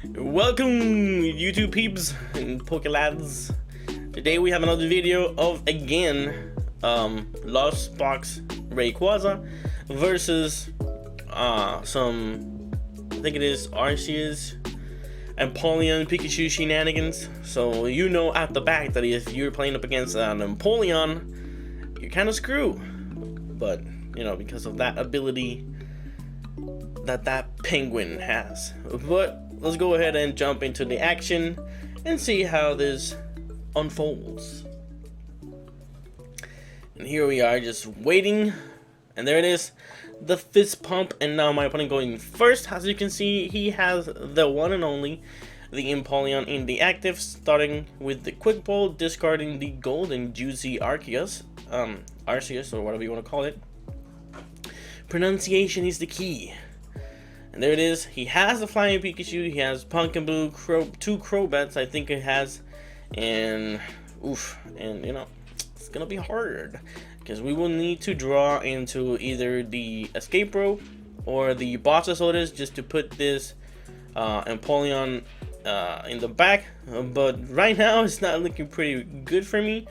Welcome, YouTube peeps and Pokelads. Today we have another video of again Lost Box Rayquaza versus some, I think it is Arceus and Empoleon Pikachu shenanigans. So you know at the back that if you're playing up against an Empoleon, you're kind of screwed. But you know, because of that ability that penguin has. But let's go ahead and jump into the action and see how this unfolds. And here we are, just waiting, and there it is, the fist pump. And now my opponent going first. As you can see, he has the one and only, the Empoleon in the active, starting with the quick ball, discarding the golden juicy Arceus, or whatever you want to call it. Pronunciation is the key. And there it is. He has the flying Pikachu. He has Pumpkaboo, two Crobats, I think it has, and and you know, it's gonna be hard because we will need to draw into either the escape rope or the Bossasaurus just to put this Empoleon in the back. But right now it's not looking pretty good for me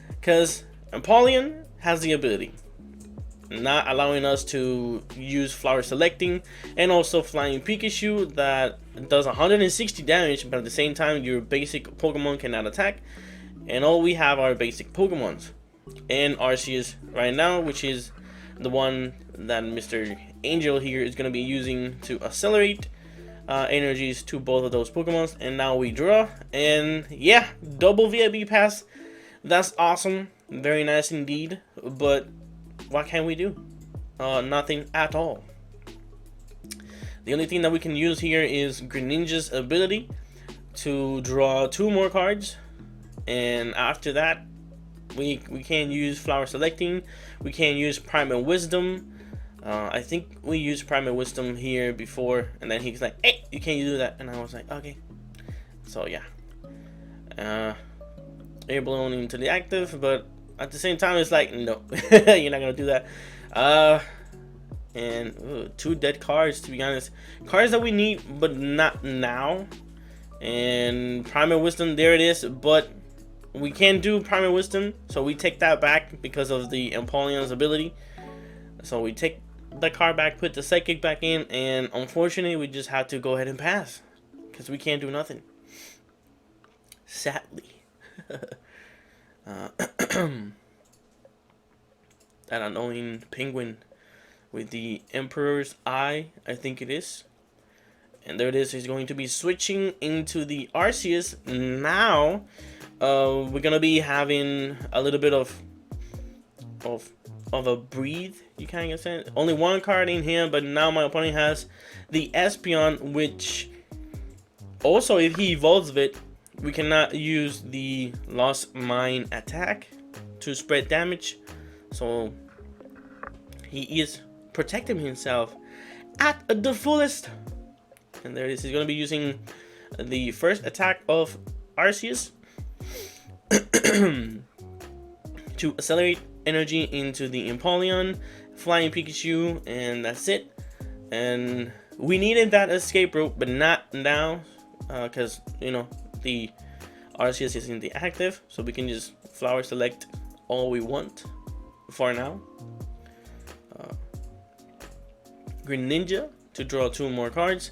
because Empoleon has the ability, not allowing us to use flower selecting, and also flying Pikachu that does 160 damage, but at the same time your basic Pokemon cannot attack, and all we have are basic Pokemons and Arceus right now, which is the one that Mr. Angel here is going to be using to accelerate energies to both of those Pokemons. And now we draw, and yeah, double VIP pass. That's awesome, very nice indeed, but what can we do? Nothing at all. The only thing that we can use here is Greninja's ability to draw 2 more cards, and after that we can't use flower selecting, we can't use Primal Wisdom. I think we used Primal Wisdom here before, and then he's like, hey, you can't do that, and I was like, okay. So yeah, air balloon into the active, but at the same time, it's like, no, you're not gonna do that. And 2 dead cards, to be honest. Cards that we need, but not now. And Primal Wisdom, there it is. But we can't do Primal Wisdom, so we take that back because of the Empoleon's ability. So we take the card back, put the Psychic back in, and unfortunately, we just have to go ahead and pass because we can't do nothing. Sadly. That annoying penguin with the Emperor's Eye, I think it is. And there it is. He's going to be switching into the Arceus. Now we're gonna be having a little bit of a breathe, you kind of say. Only 1 card in here, but now my opponent has the Espeon, which also, if he evolves it, we cannot use the Lost Mine attack to spread damage, so he is protecting himself at the fullest. And there it is. He's going to be using the first attack of Arceus to accelerate energy into the Empoleon, flying Pikachu, and that's it. And we needed that escape rope, but not now, because you know, the Arceus is in the active, so we can just flower select all we want for now. Greninja to draw 2 more cards,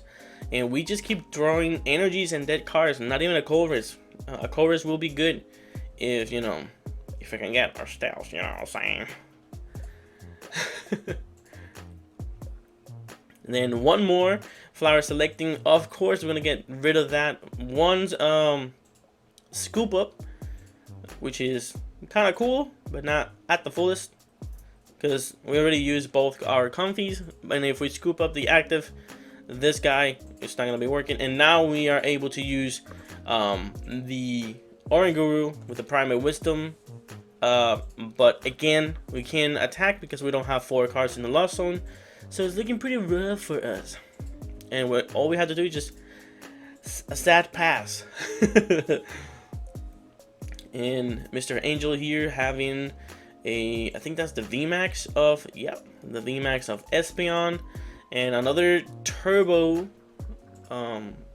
and we just keep drawing energies and dead cards. Not even a Colress. A Colress will be good if, you know, if we can get our styles, you know what I'm saying. And then 1 more flower selecting. Of course, we're gonna get rid of that one's scoop up, which is kind of cool, but not at the fullest, because we already used both our comfies. And if we scoop up the active, this guy, it's not gonna be working. And now we are able to use the Oranguru with the Primal Wisdom. But again, we can attack because we don't have 4 cards in the Lost Zone, so it's looking pretty rough for us. And all we have to do is just a sad pass. And Mr. Angel here having I think that's the VMAX of, yep, the VMAX of Espeon, and another turbo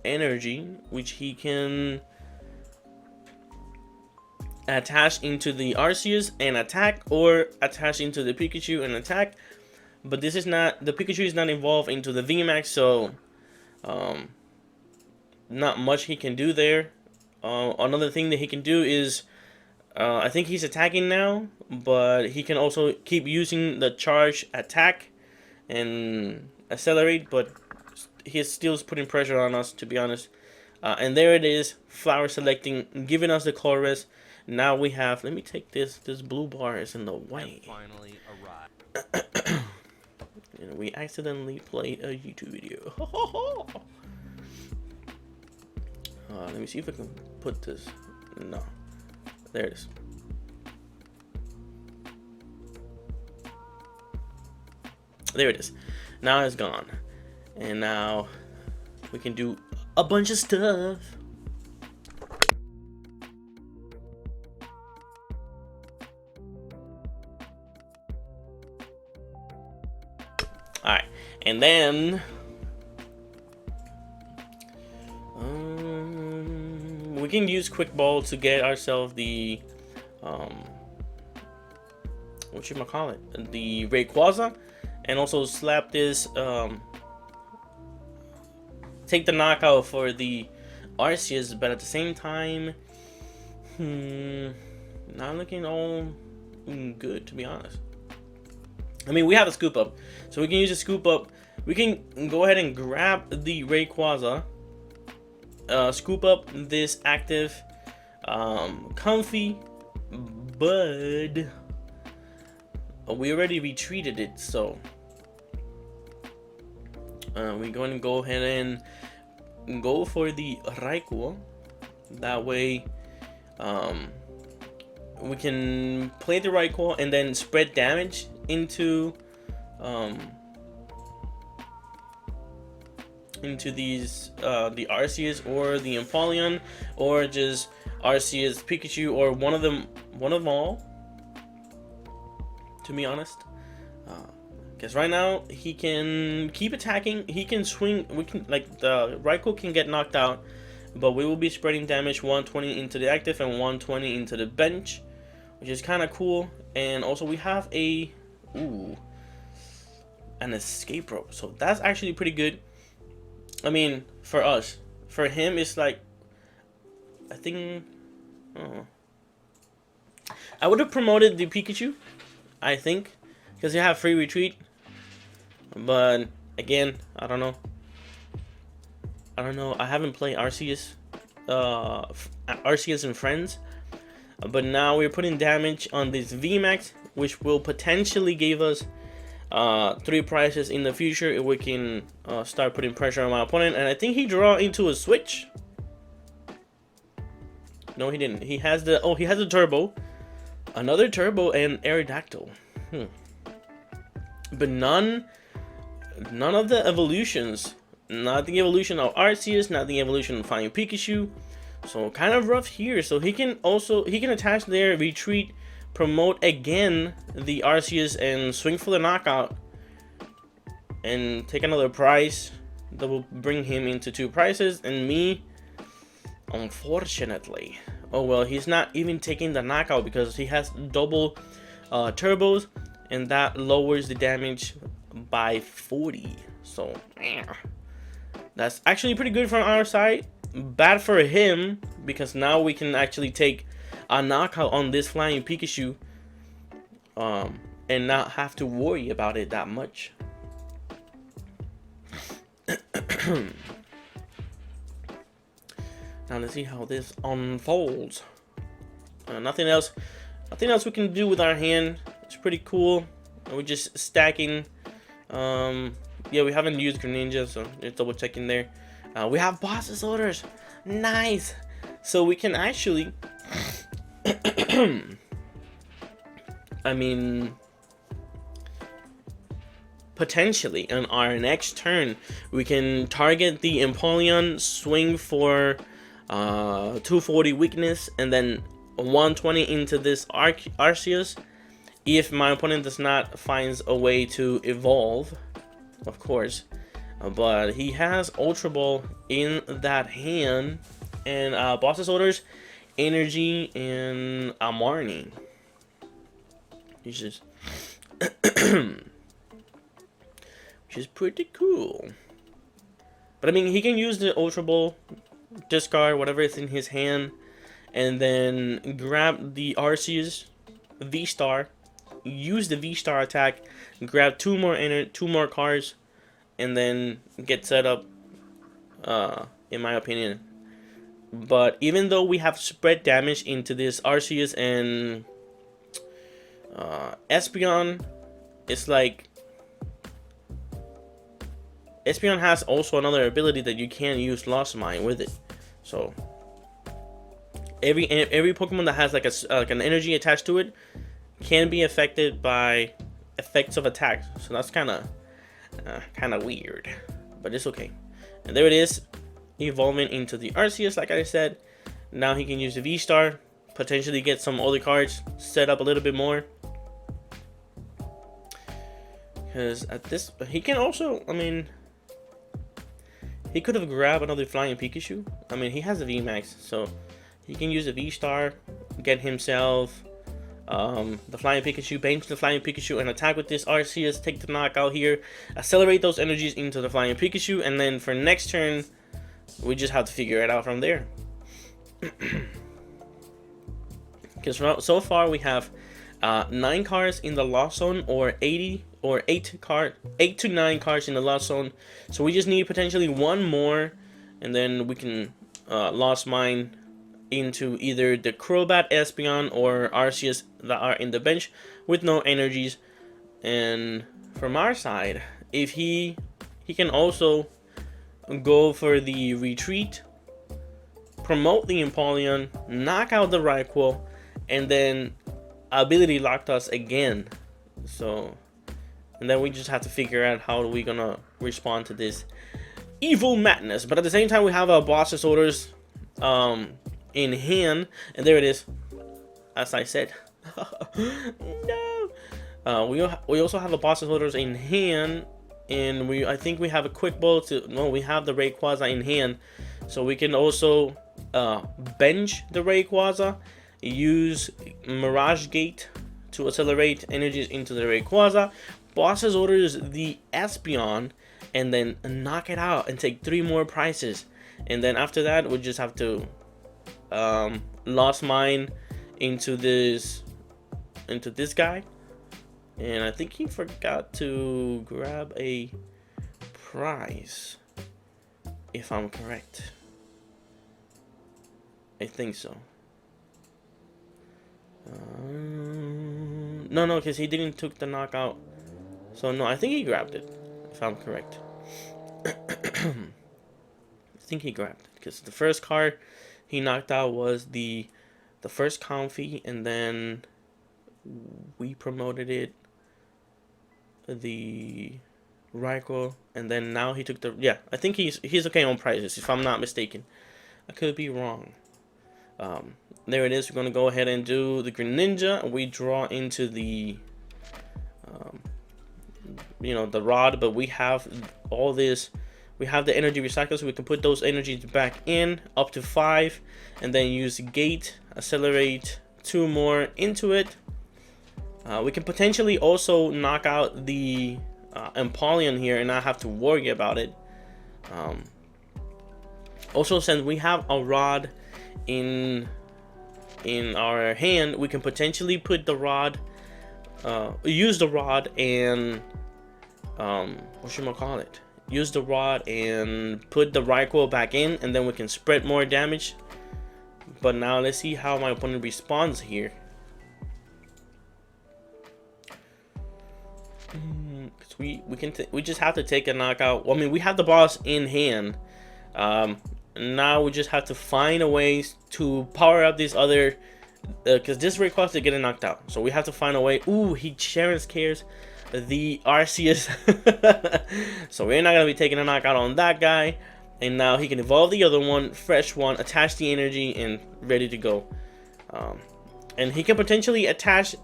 energy, which he can attach into the Arceus and attack, or attach into the Pikachu and attack. But this is not, the Pikachu is not involved into the VMAX, so not much he can do there. Another thing that he can do is, I think he's attacking now, but he can also keep using the charge attack and accelerate, but he's still putting pressure on us, to be honest. And there it is, flower selecting, giving us the color rest. Now we have, let me take this blue bar is in the way. Finally arrived. And we accidentally played a YouTube video. Let me see if I can put this. No, there it is. There it is. Now it's gone, and now we can do a bunch of stuff. All right, and then we can use quick ball to get ourselves the whatchamacallit, the Rayquaza, and also slap this take the knockout for the Arceus, but at the same time not looking all good, to be honest. I mean, we have a scoop up, so we can use a scoop up. We can go ahead and grab the Rayquaza, scoop up this active Comfy Bud. We already retreated it, so we're going to go ahead and go for the Raikou. That way we can play the Raikou and then spread damage into these the Arceus or the Empoleon, or just Arceus, Pikachu, or one of them all, to be honest. Because right now he can keep attacking, he can swing, we can, like, the Raikou can get knocked out, but we will be spreading damage 120 into the active and 120 into the bench, which is kind of cool. And also we have an escape rope, so that's actually pretty good. I mean, for us. For him, it's like, I think I would have promoted the Pikachu, I think, because you have free retreat. But again, I don't know. I haven't played Arceus and Friends, but now we're putting damage on this VMAX, which will potentially give us 3 prizes in the future if we can start putting pressure on my opponent. And I think he draw into a switch. No, he didn't. He has the turbo, another turbo, and Aerodactyl. But none of the evolutions. Not the evolution of Arceus, not the evolution of Flying Pikachu. So kind of rough here. So he can attach their retreat, promote again the Arceus, and swing for the knockout and take another prize that will bring him into 2 prizes. And me, unfortunately, oh well, he's not even taking the knockout because he has double turbos, and that lowers the damage by 40. So that's actually pretty good from our side. Bad for him, because now we can actually take a knockout on this Flying Pikachu and not have to worry about it that much. Now let's see how this unfolds. Nothing else we can do with our hand. It's pretty cool. We're just stacking. Yeah, we haven't used Greninja, so just double checking there. We have boss's orders. Nice. So we can actually I mean, potentially on our next turn we can target the Empoleon, swing for 240 weakness, and then 120 into this Arceus if my opponent does not find a way to evolve, of course. but he has Ultra Ball in that hand, and Boss's Orders, Energy, and Amarni. He's just which is pretty cool. But I mean, he can use the Ultra Ball, discard whatever is in his hand, and then grab the Arceus V-Star, use the V-Star attack, grab two more cards, and then get set up, in my opinion. But even though we have spread damage into this Arceus and Espeon, it's like Espeon has also another ability that you can use Lost Mine with it. So every Pokemon that has like an energy attached to it can be affected by effects of attacks. So that's kind of weird, but it's okay. And there it is, evolving into the Arceus. Like I said, now he can use the V-Star, potentially get some other cards set up a little bit more. Because at this, he can also, I mean, he could have grabbed another Flying Pikachu. I mean, he has a VMAX, so he can use a V-Star, get himself the Flying Pikachu, bench the Flying Pikachu, and attack with this Arceus, take the knockout here, accelerate those energies into the Flying Pikachu, and then for next turn, we just have to figure it out from there. Because so far we have 9 cards in the Lost Zone, or 8 to 9 cards in the Lost Zone. So we just need potentially one more, and then we can Lost Mine into either the Crobat, Espeon, or Arceus that are in the bench with no energies. And from our side, if he can also go for the retreat, promote the Empoleon, knock out the Raikou, and then ability locked us again. So, and then we just have to figure out how are we gonna respond to this evil madness. But at the same time, we have our Boss's Orders in hand, and there it is, as I said. No. We also have a Boss's Orders in hand, and I think we have a Quick Ball to, no, we have the Rayquaza in hand, so we can also bench the Rayquaza, use Mirage Gate to accelerate energies into the Rayquaza, Boss's Orders the Espeon, and then knock it out and take 3 more prizes. And then after that, we just have to Lost Mine into this guy. And I think he forgot to grab a prize, if I'm correct. I think so. No, because he didn't took the knockout. So no, I think he grabbed it, if I'm correct. I think he grabbed it, because the first card he knocked out was the first Comfy, and then we promoted it, the Raikou, and then now he took the, yeah, I think he's okay on prizes, if I'm not mistaken. I could be wrong. There it is. We're gonna go ahead and do the Greninja. We draw into the the rod, but we have all this. We have the energy recycle, so we can put those energies back in, up to 5, and then use Gate, accelerate 2 more into it. We can potentially also knock out the Empoleon here and not have to worry about it. Also, since we have a rod in our hand, we can potentially put the rod, use the rod and what should I call it? Use the rod and put the Raikou back in, and then we can spread more damage. But now let's see how my opponent responds here. Cause we just have to take a knockout. Well, I mean, we have the boss in hand. Now we just have to find a way to power up this other, because this requires to get it knocked out. So we have to find a way. Ooh, he Sharon's cares the Arceus. So we're not gonna be taking a knockout on that guy. And now he can evolve the other one, fresh one, attach the energy, and ready to go. And he can potentially attach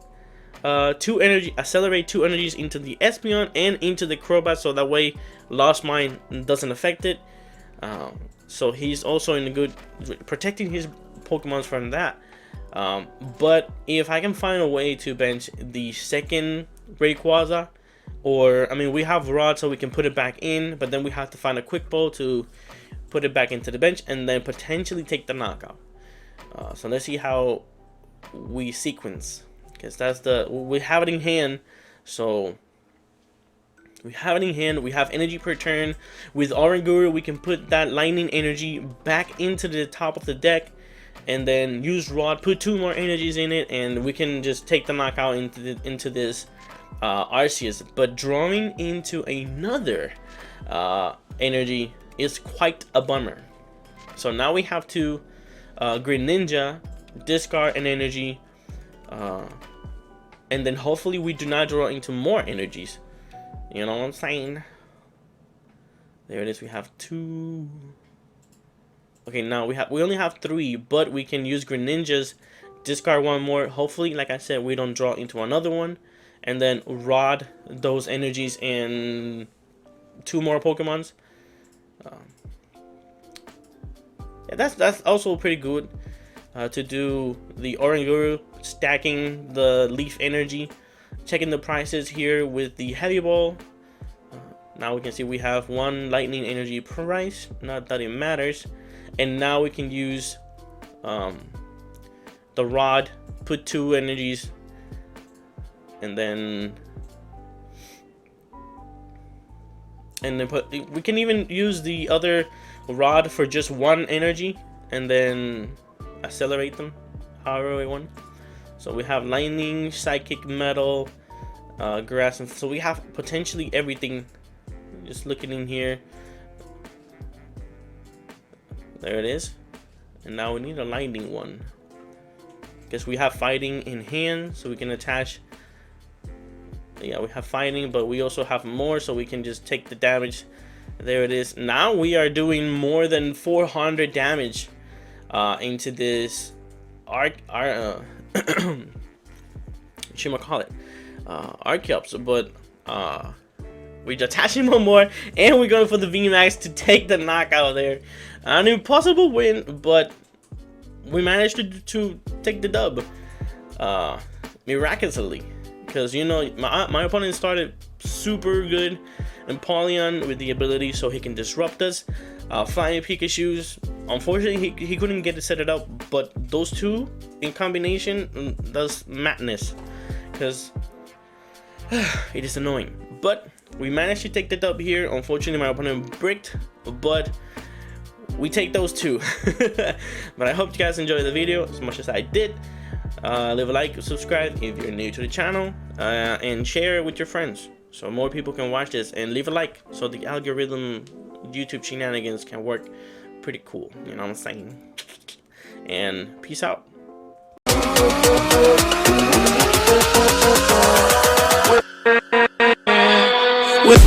accelerate 2 energies into the Espeon and into the Crobat, so that way Lost Mine doesn't affect it. So he's also in a good protecting his Pokemons from that. But if I can find a way to bench the second Rayquaza, or I mean, we have Rod, so we can put it back in, but then we have to find a Quick Ball to put it back into the bench and then potentially take the knockout. So let's see how we sequence, because we have it in hand. So we have it in hand. We have energy per turn. With Oranguru, we can put that lightning energy back into the top of the deck, and then use Rod, put 2 more energies in it, and we can just take the knockout into this Arceus. But drawing into another energy is quite a bummer. So now we have to Greninja, discard an energy, and then hopefully we do not draw into more energies. You know what I'm saying? There it is. We have 2. Okay, now we only have 3, but we can use Greninja's, discard 1 more. Hopefully, like I said, we don't draw into another one, and then Rod those energies in 2 more Pokemons. Yeah, that's also pretty good to do the Oranguru, stacking the leaf energy, checking the prices here with the Heavy Ball. Now we can see we have 1 lightning energy price, not that it matters. And now we can use the Rod, put 2 energies, and then we can even use the other Rod for just 1 energy and then accelerate them however we want. So we have lightning, psychic, metal, grass, and so we have potentially everything. Just looking in here, there it is. And now we need a lightning one, because we have fighting in hand, so we can attach. Yeah, we have fighting, but we also have more, so we can just take the damage. There it is. Now we are doing more than 400 damage into this Arceus, but we're attaching one more, and we're going for the VMAX to take the knockout there. An impossible win, but we managed to take the dub miraculously, because you know my opponent started super good, and Polion with the ability so he can disrupt us. Flying Pikachus, unfortunately he couldn't get it set it up, but those 2 in combination does madness, because it is annoying. But we managed to take the dub here. Unfortunately my opponent bricked, but we take those 2. But I hope you guys enjoyed the video as much as I did. Leave a like, subscribe if you're new to the channel, and share it with your friends so more people can watch this, and leave a like so the algorithm YouTube shenanigans can work pretty cool, you know what I'm saying? And peace out. With